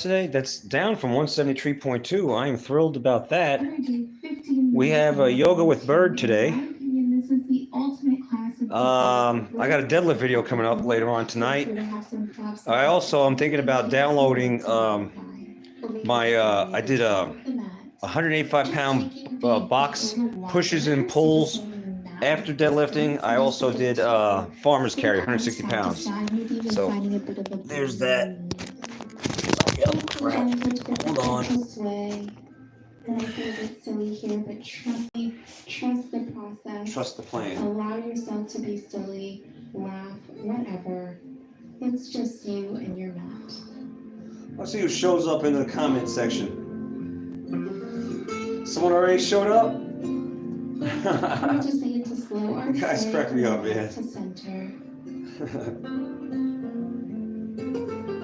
today. That's down from 173.2. I am thrilled about that. We have a yoga with Bird today. I got a deadlift video coming up later on tonight. I'm thinking about downloading I did a 185 pound box pushes and pulls after deadlifting. I also did farmer's carry, 160 pounds. So there's that. Oh, crap. Hold on. And I feel a bit silly here, but trust me, trust the process. Trust the plan. Allow yourself to be silly, laugh, whatever. It's just you and your mat. Let's see who shows up in the comment section. Someone already showed up? We just need to slow our guys crack me up, man. To center.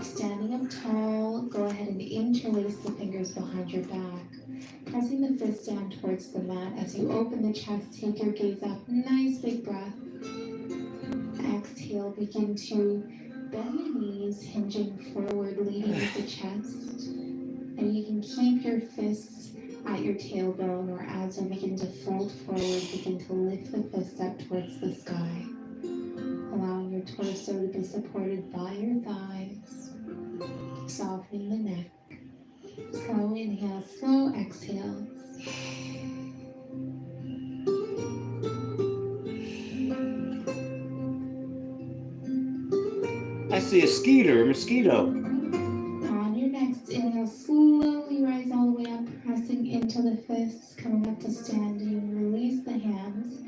Standing up tall, go ahead and interlace the fingers behind your back. Pressing the fist down towards the mat. As you open the chest, take your gaze up. Nice big breath. Exhale, begin to bend the knees, hinging forward, leading with the chest. And you can keep your fists at your tailbone, or as you begin to fold forward, begin to lift the fist up towards the sky. Allowing your torso to be supported by your thighs. Softening the neck. Slow inhale, slow exhale. I see a mosquito. On your next inhale, slowly rise all the way up, pressing into the fists, coming up to standing. Release the hands.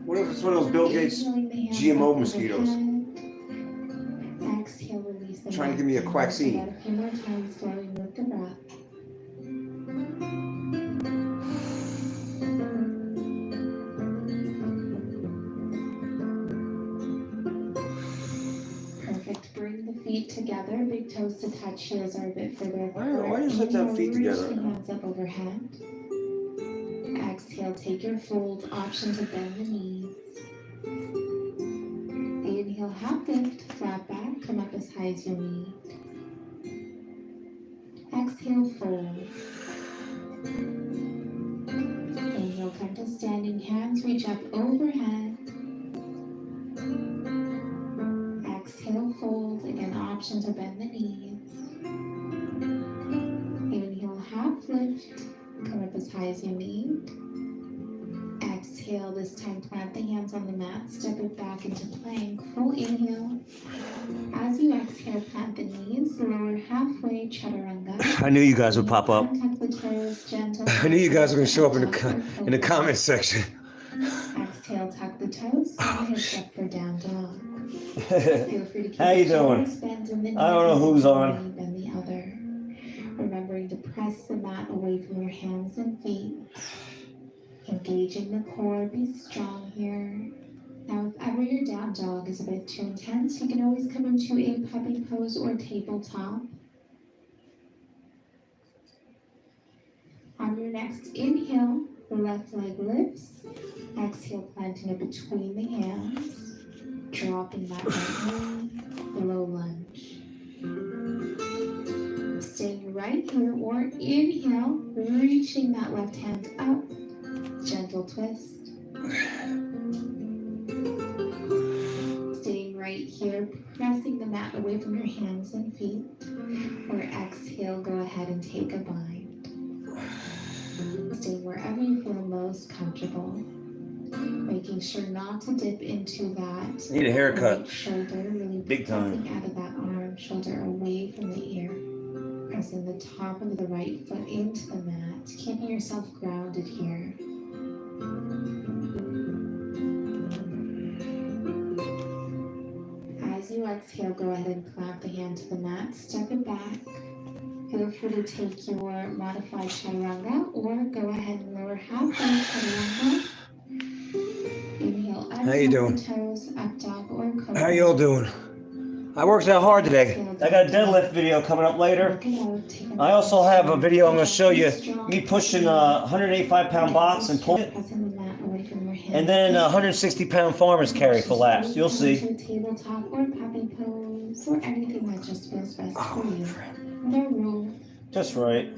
What if it's one of those Bill Gates GMO mosquitoes? Exhale, release the Trying to give me a quaxine. A few more times, flowing with the breath. Perfect. Bring the feet together. Big toes to touch. Heels are a bit further apart. Why does it have feet together? Reach the hands up overhead. Exhale, take your fold. Option to bend the knees. Inhale, half lift, flat back, come up as high as you need. Exhale, fold. Inhale, come to standing, hands reach up overhead. Exhale, fold. Again, option to bend the knees. Inhale, half lift, come up as high as you need. Exhale, this time plant the hands on the mat, step it back into plank, full inhale. As you exhale, plant the knees, lower halfway, chaturanga. I knew you guys would pop up. Tuck the toes, gentle. I knew you guys were going to show up in the comment section. Exhale, tuck the toes, hips up for down dog. Feel free to keep How you doing? I don't know who's on. Bend the other. Remembering to press the mat away from your hands and feet. Engaging the core, be strong here. Now, if ever your down dog is a bit too intense, you can always come into a puppy pose or tabletop. On your next inhale, the left leg lifts. Exhale, planting it between the hands. Dropping that right knee, low lunge. Staying right here, or inhale, reaching that left hand up. Gentle twist. Staying right here, pressing the mat away from your hands and feet. Or exhale, go ahead and take a bind. Staying wherever you feel most comfortable. Making sure not to dip into that. Need a haircut. Right shoulder, really big time. Pressing out of that arm, shoulder away from the ear. Pressing the top of the right foot into the mat, keeping yourself grounded here. As you exhale, go ahead and clamp the hand to the mat, step it back. Feel free to take your modified chaturanga, or go ahead and lower halfway chaturanga. Inhale, how you doing? Toes, up dog or cobra. How y'all doing? I worked out hard today. I got a deadlift video coming up later. I also have a video I'm going to show you me pushing a 185 pound box and pulling it. And then a 160 pound farmer's carry for laps. You'll see. Tabletop or puppy pose or anything that just feels best for you. No rules. Just right.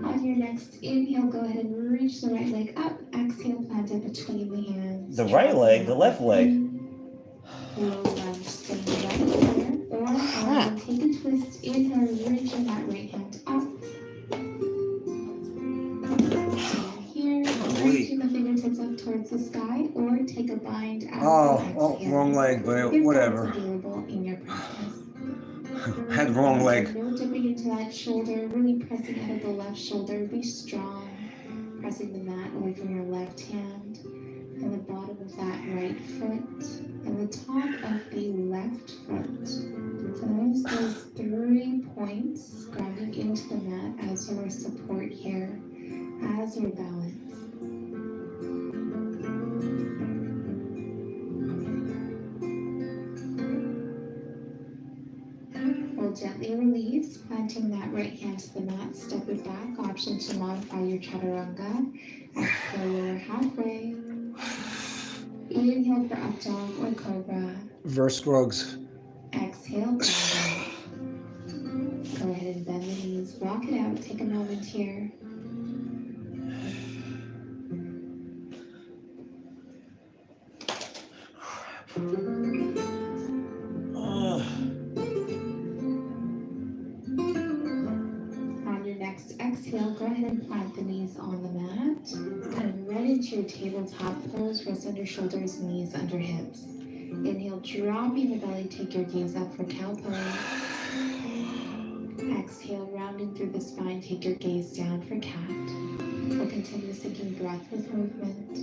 On your next inhale, go ahead and reach the right leg up. Exhale, plant it between the hands. The right leg, the left leg. Low lunge, staying right there. Or take a twist. Inhale, reaching that right hand up. Stand here, reaching the fingertips up towards the sky, or take a bind as you exhale. Wrong leg, but If whatever. that's available in your practice. Had the wrong leg. No dipping into that shoulder, really pressing out of the left shoulder. Be strong, pressing the mat away from your left hand, and the bottom of that right foot, and the top of the left foot. So notice those 3 points grounding into the mat as your support here, as your balance. We'll gently release, planting that right hand to the mat, step it back, option to modify your chaturanga. Exhale, lower halfway. Inhale for up dog or cobra. Reverse scruggs. Exhale, down dog. Go ahead and bend the knees, walk it out, take a moment here. On your next exhale, go ahead and plant the knees on the mat. Coming right into your tabletop pose, wrists under shoulders, knees under hips. Inhale, dropping the belly, take your gaze up for cow pose. Exhale, rounding through the spine, take your gaze down for cat. We'll continue sinking breath with movement.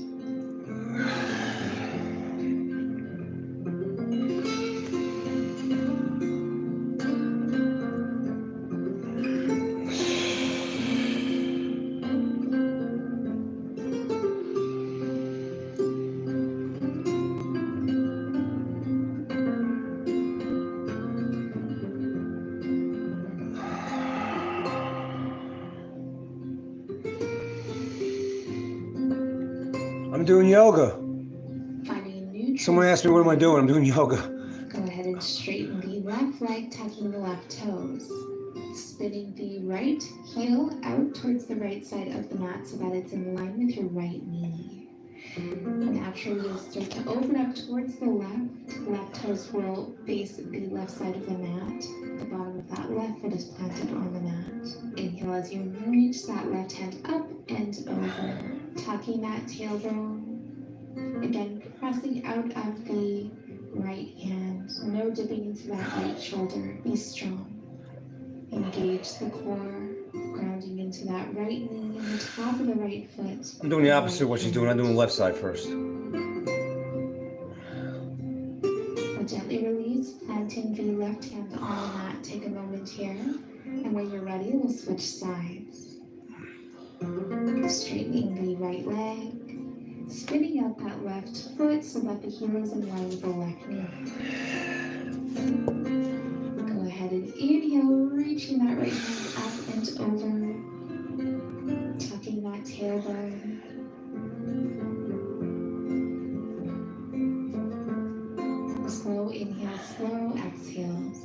I'm doing yoga. Finding a neutral. Someone asked me, what am I doing? I'm doing yoga. Go ahead and straighten the left leg, tucking the left toes. Spinning the right heel out towards the right side of the mat so that it's in line with your right knee. Naturally, you'll start to open up towards the left. Left toes will face the left side of the mat. The bottom of that left foot is planted on the mat. Inhale as you reach that left hand up and over. Tucking that tailbone. Again, pressing out of the right hand. No dipping into that right shoulder. Be strong. Engage the core, grounding into that right knee and the top of the right foot. I'm doing the opposite of what she's doing. I'm doing the left side first. We'll gently release, planting the left hand on the mat. Take a moment here. And when you're ready, we'll switch sides. Straightening the right leg. Spinning out that left foot so that the heel is in line with the left knee. Go ahead and inhale, reaching that right hand up and over. Tucking that tailbone. Slow inhale, slow exhales.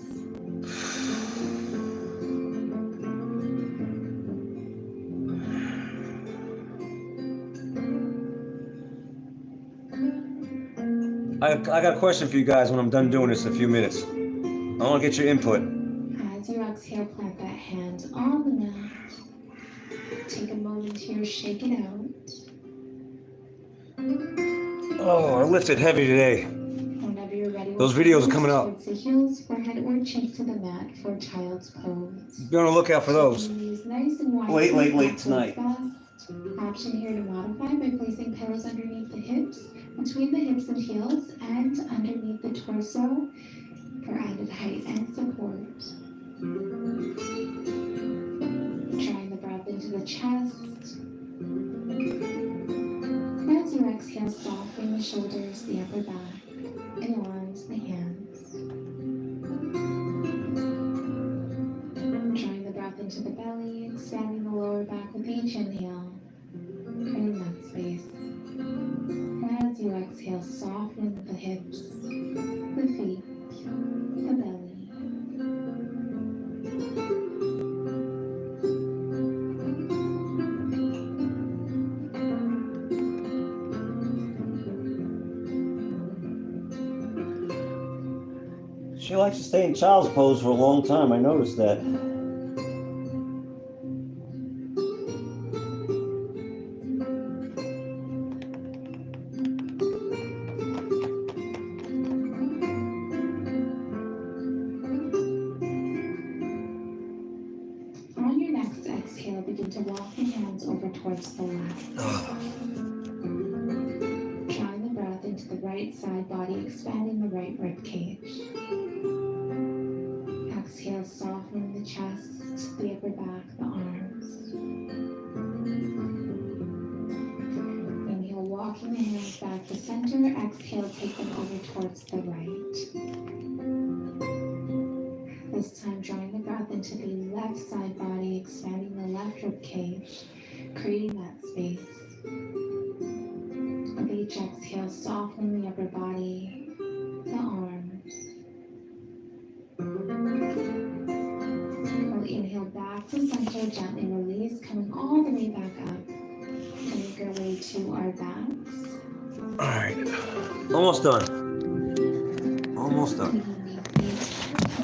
I got a question for you guys when I'm done doing this in a few minutes. I want to get your input. As you exhale, plant that hand on the mat. Take a moment here, shake it out. Oh, I lifted heavy today. Whenever you're ready, Those videos are coming up. towards the heels, forehead, or chin to the mat for child's pose. Be on the lookout for those. Knees nice and wide. Late tonight. Option here to modify by placing pillows underneath the hips, between the hips and heels, and underneath the torso for added height and support. Drawing the breath into the chest. As you exhale, softening the shoulders, the upper back, the arms, the hands. Drawing the breath into the belly, expanding the lower back with each inhale, creating that space. As you exhale, soften the hips, the feet, the belly. She likes to stay in child's pose for a long time. I noticed that. On your next exhale, begin to walk the hands over towards the left. Drawing the breath into the right side body, expanding the right rib cage. Exhale, softening the chest, the upper back, the arms. Inhale, walking the hands back to center. Exhale, take them over towards the right. This time, drawing the breath into the left side body, expanding the left rib cage, creating that space. With each exhale, softening the upper body, the arms. We'll inhale back to center, gently release, coming all the way back up. Make our way to our backs. All right, almost done. Almost done.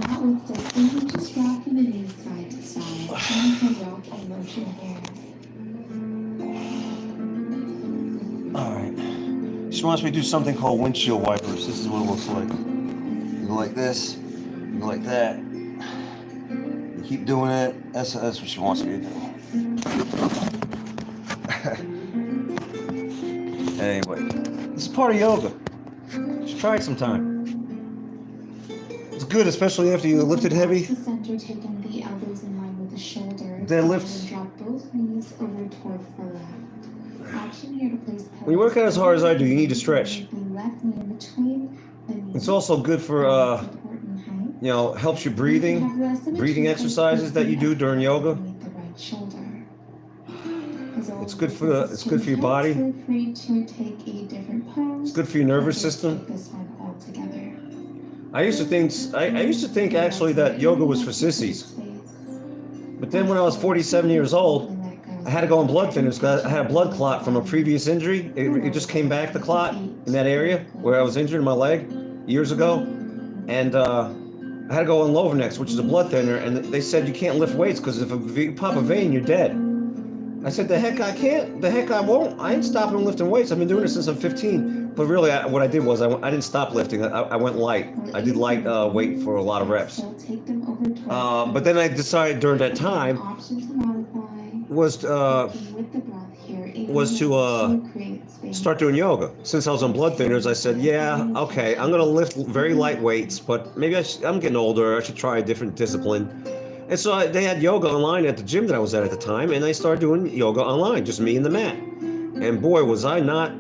That was definitely just rocking the knees side to side. Gentle rocking motion here. All right. She wants me to do something called windshield wipers. This is what it looks like. You go like this. You go like that. You keep doing it. That's what she wants me to do. Anyway, this is part of yoga. Just try it sometime. It's good, especially after you lifted heavy. To center, taking the elbows in line with the shoulders. Deadlifts. And drop both knees over towards the left. Option here to place When you work out as hard as I do, you need to stretch. The left knee in between the knees. It's also good for, you know, helps your breathing exercises that you do during yoga. The right shoulder. It's good for your body. Feel free to take a different pose. It's good for your nervous system. Take this one all together. I used to think actually that yoga was for sissies. But then when I was 47 years old, I had to go on blood thinners because I had a blood clot from a previous injury. It just came back, the clot, in that area where I was injured in my leg years ago. And I had to go on Lovinex, which is a blood thinner, and they said you can't lift weights because if you pop a vein, you're dead. I said, the heck I can't, the heck I won't. I ain't stopping lifting weights. I've been doing it since I'm 15. But really, what I did was I didn't stop lifting. I went light. I did light weight for a lot of reps. But then I decided during that time was to start doing yoga. Since I was on blood thinners, I said, yeah, okay, I'm gonna lift very light weights, but maybe I'm getting older. I should try a different discipline. And so they had yoga online at the gym that I was at the time, and I started doing yoga online, just me and the mat. And boy, was I not.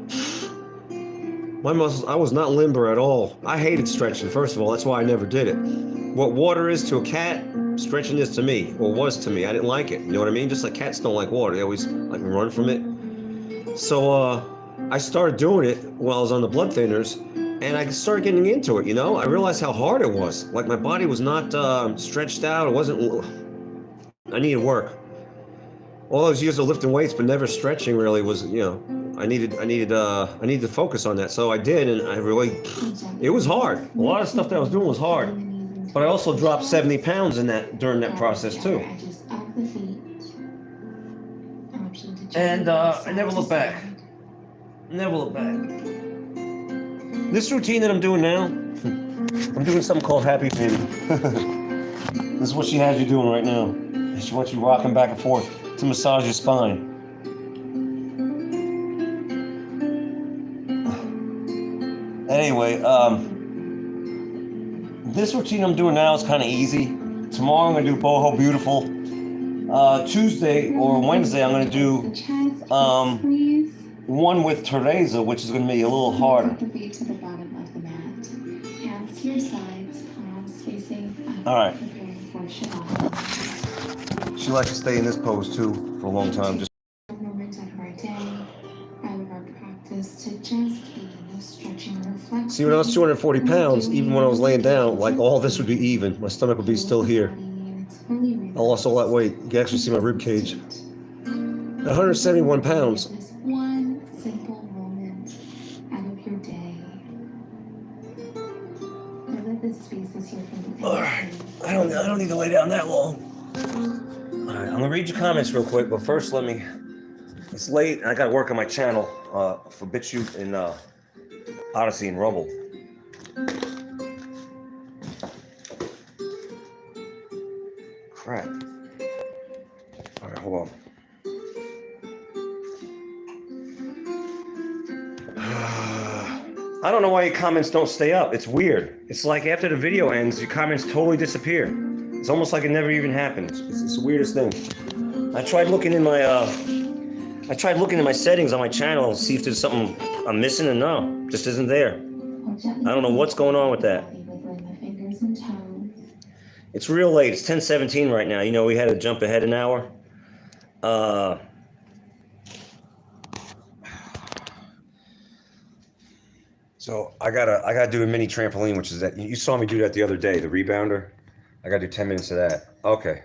My muscles, I was not limber at all. I hated stretching, first of all. That's why I never did it. What water is to a cat, stretching is to me, or was to me. I didn't like it. You know what I mean? Just like cats don't like water. They always like run from it. So I started doing it while I was on the blood thinners, and I started getting into it, you know? I realized how hard it was. Like my body was not stretched out. It wasn't, I needed work. All those years of lifting weights, but never stretching really was, you know, I needed to focus on that. So I did, and I really, it was hard. A lot of stuff that I was doing was hard. But I also dropped 70 pounds during that process too. And I never looked back. Never looked back. This routine that I'm doing now, I'm doing something called Happy Baby. This is what she has you doing right now. She wants you rocking back and forth to massage your spine. Anyway, this routine I'm doing now is kind of easy. Tomorrow I'm going to do Boho Beautiful. Tuesday or Wednesday I'm going to do one with Teresa, which is going to be a little harder. All right. She likes to stay in this pose too for a long time. Just see, when I was 240 pounds, even when I was laying down, like all this would be even. My stomach would be still here. I lost all that weight. You can actually see my rib cage. 171 pounds. Just one simple moment out of your day. Know that this space is here for All right. I don't need to lay down that long. All right, I'm gonna read your comments real quick, but first it's late and I gotta work on my channel for BitChute and Odyssey and Rumble. Crap. All right, hold on. I don't know why your comments don't stay up. It's weird. It's like after the video ends, your comments totally disappear. It's almost like it never even happened. It's the weirdest thing. I tried looking in my settings on my channel to see if there's something I'm missing, and no, just isn't there. I don't know what's going on with that. It's real late. It's 10:17 right now. You know, we had to jump ahead an hour. So I gotta do a mini trampoline, which is that you saw me do that the other day, the rebounder. I gotta do 10 minutes of that. Okay.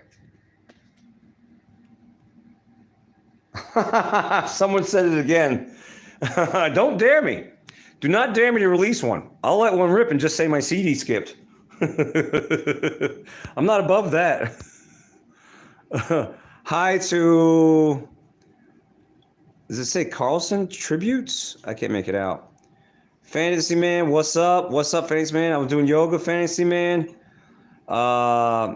Someone said it again. Don't dare me. Do not dare me to release one. I'll let one rip and just say my CD skipped. I'm not above that. Hi to, does it say Carlson Tributes? I can't make it out. Fantasy Man, what's up? What's up, Fantasy Man? I was doing yoga, Fantasy Man. I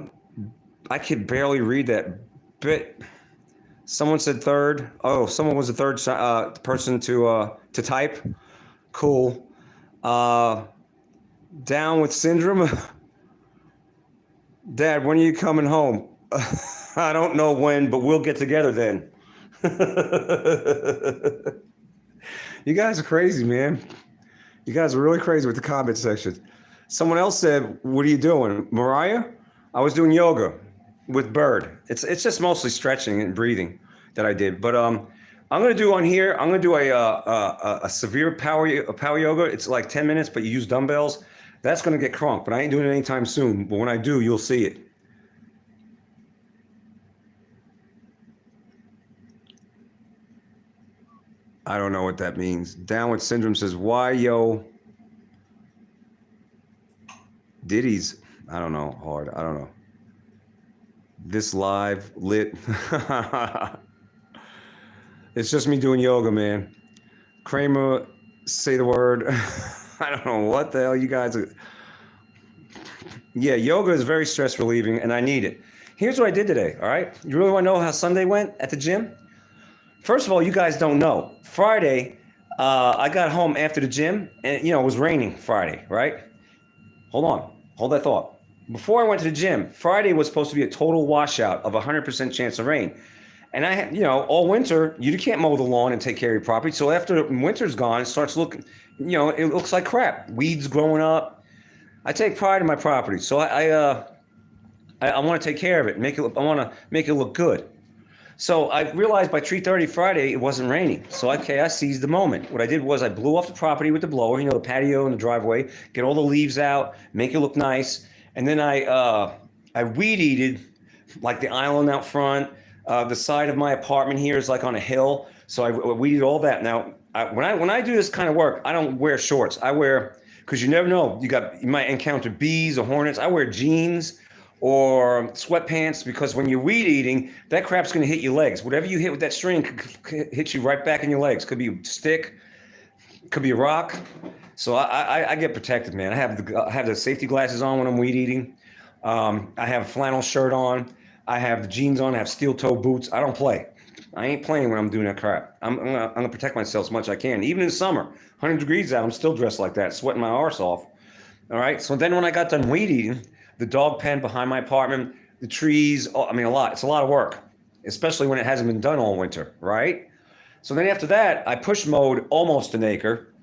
could barely read that bit. Someone said third. Oh, someone was the third person to type. Cool. Down with syndrome. Dad, when are you coming home? I don't know when, but we'll get together then. You guys are crazy, man. You guys are really crazy with the comment section. Someone else said, what are you doing? Mariah? I was doing yoga with Bird. It's just mostly stretching and breathing that I did. But I'm gonna do on here, I'm gonna do a severe power yoga. It's like 10 minutes, but you use dumbbells. That's gonna get crunk, but I ain't doing it anytime soon. But when I do, you'll see it. I don't know what that means. Down with Syndrome says, why yo? Diddy's, I don't know, hard, I don't know. This live lit. It's just me doing yoga, man. Kramer, say the word. I don't know what the hell you guys are. Yeah, yoga is very stress relieving and I need it. Here's what I did today, all right? You really wanna know how Sunday went at the gym? First of all, you guys don't know. Friday, I got home after the gym and it was raining Friday, right? Hold on, hold that thought. Before I went to the gym, Friday was supposed to be a total washout of 100% chance of rain. And I had, all winter, you can't mow the lawn and take care of your property. So after winter's gone, it starts looking, it looks like crap. Weeds growing up. I take pride in my property. So I want to take care of it. I want to make it look good. So I realized by 3:30 Friday, it wasn't raining. So, okay, I seized the moment. What I did was I blew off the property with the blower, the patio and the driveway, get all the leaves out, make it look nice. And then I weed-eated like the island out front. The side of my apartment here is like on a hill. So I weeded all that. Now, when I do this kind of work, I don't wear shorts. I wear, because you never know, you might encounter bees or hornets. I wear jeans or sweatpants, because when you're weed eating, that crap's going to hit your legs. Whatever you hit with that string could hit you right back in your legs. Could be a stick, could be a rock. So I get protected, man. I have the safety glasses on when I'm weed eating. I have a flannel shirt on. I have the jeans on. I have steel toe boots. I don't play. I ain't playing when I'm doing that crap. I'm gonna protect myself as much as I can. Even in summer, 100 degrees out, I'm still dressed like that, sweating my arse off. All right. So then when I got done weed eating, the dog pen behind my apartment, the trees, a lot. It's a lot of work, especially when it hasn't been done all winter, right? So then after that, I push mowed almost an acre,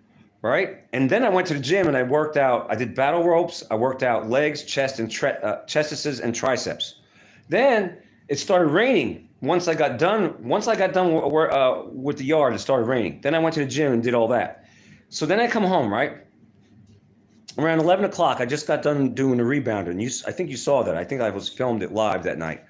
right? And then I went to the gym and I worked out. I did battle ropes. I worked out legs, chest, and chesses and triceps. Then it started raining. Once I got done with the yard, it started raining. Then I went to the gym and did all that. So then I come home, right? Around 11 o'clock, I just got done doing the rebounder. And I think you saw that. I think I was filmed it live that night.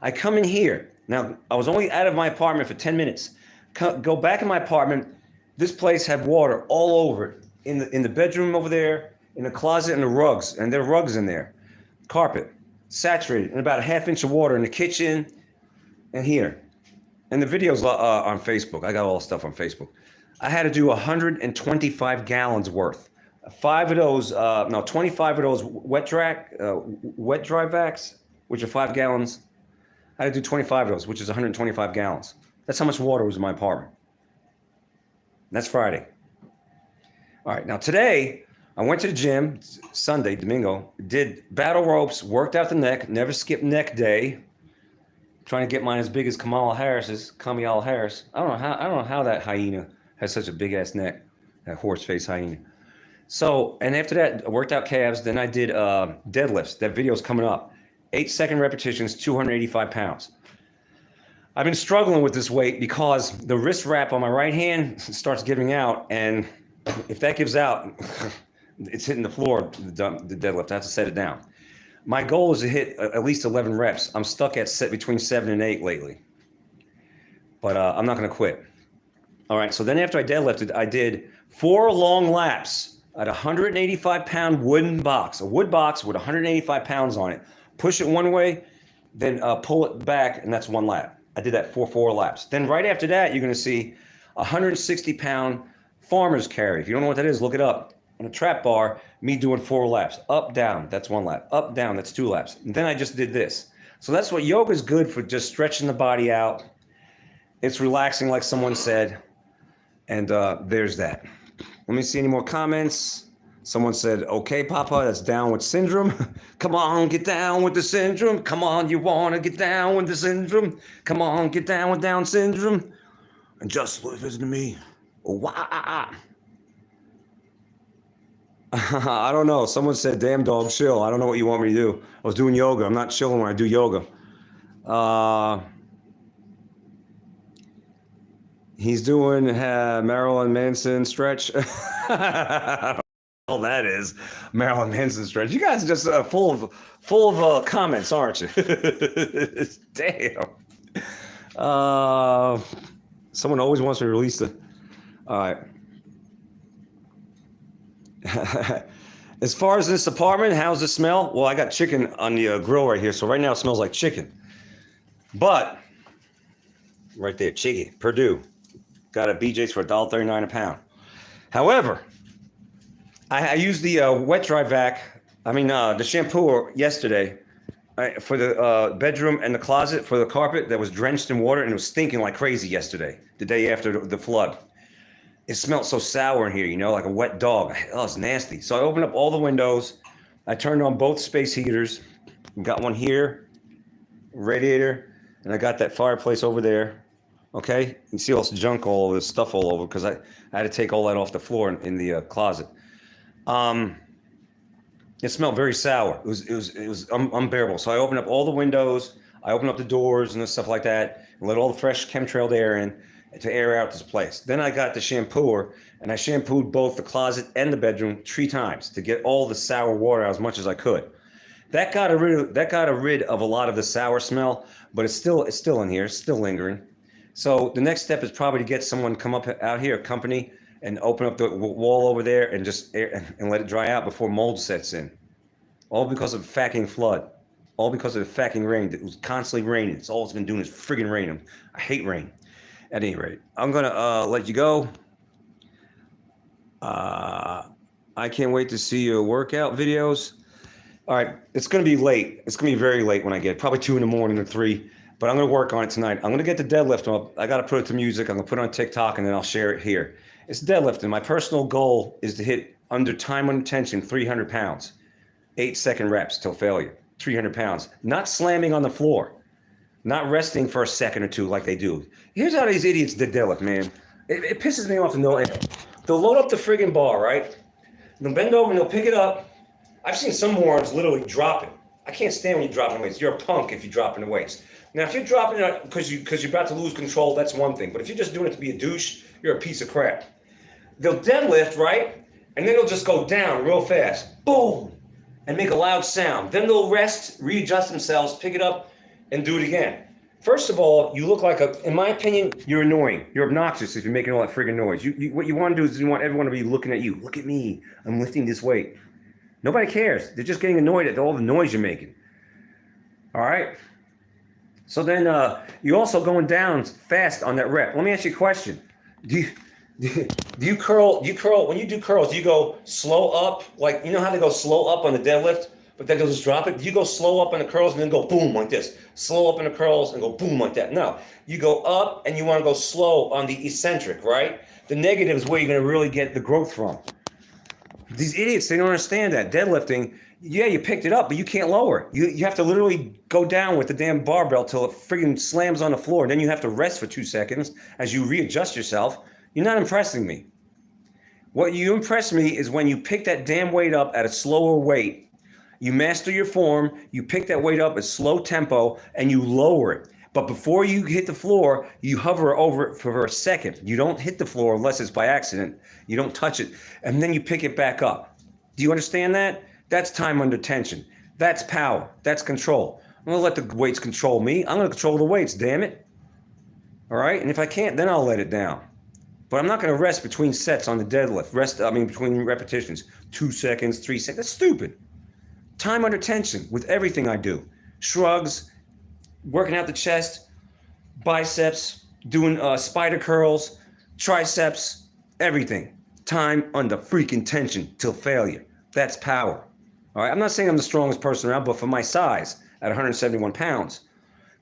I come in here. Now, I was only out of my apartment for 10 minutes. Go back in my apartment. This place had water all over it. In the bedroom over there, in the closet, and the rugs. And there are rugs in there. carpet, saturated, and about a ½ inch of water in the kitchen and here. And the video's on Facebook. I got all the stuff on Facebook. I had to do 125 gallons worth. 25 of those wet dry vacs, which are 5 gallons. I had to do 25 of those, which is 125 gallons. That's how much water was in my apartment. That's Friday. All right, now today, I went to the gym, Sunday, Domingo, did battle ropes, worked out the neck, never skipped neck day. Trying to get mine as big as Kamala Harris's, Kamala Harris. I don't know how that hyena has such a big ass neck, that horse face hyena. So, and after that, I worked out calves. Then I did deadlifts. That video's coming up. 8-second repetitions, 285 pounds. I've been struggling with this weight because the wrist wrap on my right hand starts giving out, and if that gives out, it's hitting the floor, the deadlift. I have to set it down. My goal is to hit at least 11 reps. I'm stuck at between 7 and 8 lately. But I'm not going to quit. All right, so then after I deadlifted, I did 4 long laps at a 185-pound wooden box, a wood box with 185 pounds on it. Push it one way, then pull it back, and that's 1 lap. I did that for 4 laps. Then right after that, you're going to see a 160-pound farmer's carry. If you don't know what that is, look it up. On a trap bar, me doing 4 laps. Up, down, that's 1 lap. Up, down, that's 2 laps. And then I just did this. So that's what yoga is good for, just stretching the body out. It's relaxing, like someone said. And there's that. Let me see any more comments. Someone said, okay, Papa, that's down with syndrome. Come on, get down with the syndrome. Come on, you want to get down with the syndrome. Come on, get down with Down syndrome. And just listen to me. Wow. I don't know. Someone said, damn dog, chill. I don't know what you want me to do. I was doing yoga. I'm not chilling when I do yoga. He's doing Marilyn Manson stretch. All that is Marilyn Manson stretch. You guys are just full of comments, aren't you? Damn. Someone always wants me to release the. All right. As far as this apartment, how's it smell? Well, I got chicken on the grill right here, so right now it smells like chicken. But right there, chicken, Purdue, got a BJ's for $1.39 a pound. However, I used the wet dry vac. The shampoo yesterday for the bedroom and the closet for the carpet that was drenched in water and it was stinking like crazy yesterday, the day after the flood. It smelled so sour in here, like a wet dog. Oh, it's nasty. So I opened up all the windows. I turned on both space heaters. Got one here, radiator, and I got that fireplace over there. Okay? You see all this junk, all over, this stuff all over, because I had to take all that off the floor in the closet. It smelled very sour. It was unbearable. So I opened up all the windows. I opened up the doors and stuff like that, and let all the fresh chemtrailed air in to air out this place. Then I got the shampooer and I shampooed both the closet and the bedroom 3 times to get all the sour water out as much as I could. That got rid of a lot of the sour smell, but it's still in here, it's still lingering. So the next step is probably to get someone come up out here, a company, and open up the wall over there and just and let it dry out before mold sets in. All because of fucking flood. All because of the fucking rain. It was constantly raining. It's all it's been doing is friggin' raining. I hate rain. At any rate, I'm gonna let you go. I can't wait to see your workout videos. All right, it's gonna be late. It's gonna be very late when I get probably 2 in the morning or 3. But I'm gonna work on it tonight. I'm gonna get the deadlift up. I gotta put it to music. I'm gonna put it on TikTok and then I'll share it here. It's deadlifting. My personal goal is to hit under time under tension 300 pounds, 8-second reps till failure. 300 pounds. Not slamming on the floor. Not resting for a second or 2 like they do. Here's how these idiots did deadlift, man. It pisses me off to no end. They'll load up the friggin' bar, right? They'll bend over and they'll pick it up. I've seen some morons literally drop it. I can't stand when you're dropping weights. You're a punk if you're dropping the weights. Now, if you're dropping it because you're about to lose control, that's one thing. But if you're just doing it to be a douche, you're a piece of crap. They'll deadlift, right? And then they'll just go down real fast. Boom! And make a loud sound. Then they'll rest, readjust themselves, pick it up, and do it again. First of all, you look like in my opinion, you're annoying. You're obnoxious if you're making all that friggin' noise. What you want to do is you want everyone to be looking at you. Look at me. I'm lifting this weight. Nobody cares. They're just getting annoyed at all the noise you're making. All right? So then you're also going down fast on that rep. Let me ask you a question. Do you curl, when you do curls, do you go slow up? Like, you know how they go slow up on the deadlift, but then they'll just drop it? Do you go slow up on the curls and then go boom like this? Slow up on the curls and go boom like that? No. You go up and you want to go slow on the eccentric, right? The negative is where you're going to really get the growth from. These idiots, they don't understand that. Deadlifting, yeah, you picked it up, but you can't lower. You have to literally go down with the damn barbell till it friggin' slams on the floor. Then you have to rest for 2 seconds as you readjust yourself. You're not impressing me. What you impress me is when you pick that damn weight up at a slower weight, you master your form, you pick that weight up at slow tempo, and you lower it. But before you hit the floor, you hover over it for a second. You don't hit the floor unless it's by accident. You don't touch it. And then you pick it back up. Do you understand that? That's time under tension. That's power. That's control. I'm going to let the weights control me. I'm going to control the weights, damn it. All right? And if I can't, then I'll let it down. But I'm not going to rest between sets on the deadlift. Between repetitions. 2 seconds, 3 seconds. That's stupid. Time under tension with everything I do. Shrugs, working out the chest, biceps, doing spider curls, triceps, everything. Time under freaking tension till failure. That's power. All right, I'm not saying I'm the strongest person around, but for my size, at 171 pounds,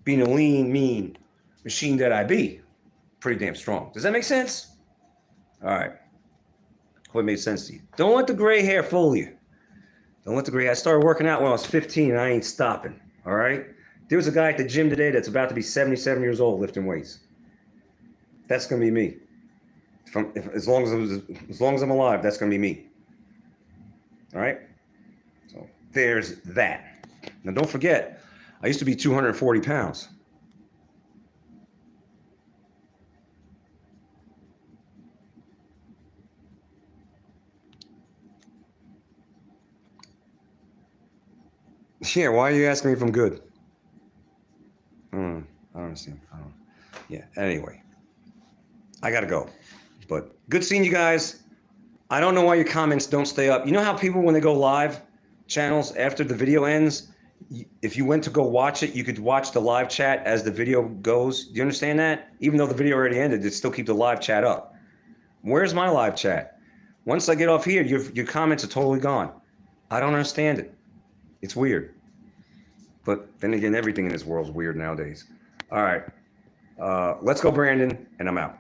being a lean, mean machine that I be, pretty damn strong. Does that make sense? All right. Hope it made sense to you. Don't let the gray hair fool you. Don't let the gray hair. I started working out when I was 15, and I ain't stopping. All right? There was a guy at the gym today that's about to be 77 years old lifting weights. That's going to be me. As long as I'm alive, that's going to be me. All right? So there's that. Now, don't forget, I used to be 240 pounds. Yeah, why are you asking me if I'm good? I don't understand. Yeah, anyway. I got to go. But good seeing you guys. I don't know why your comments don't stay up. You know how people, when they go live channels after the video ends, if you went to go watch it, you could watch the live chat as the video goes. Do you understand that? Even though the video already ended, it still keep the live chat up. Where's my live chat? Once I get off here, your comments are totally gone. I don't understand it. It's weird. But then again, everything in this world is weird nowadays. All right. Let's go, Brandon, and I'm out.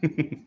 Unbelievable.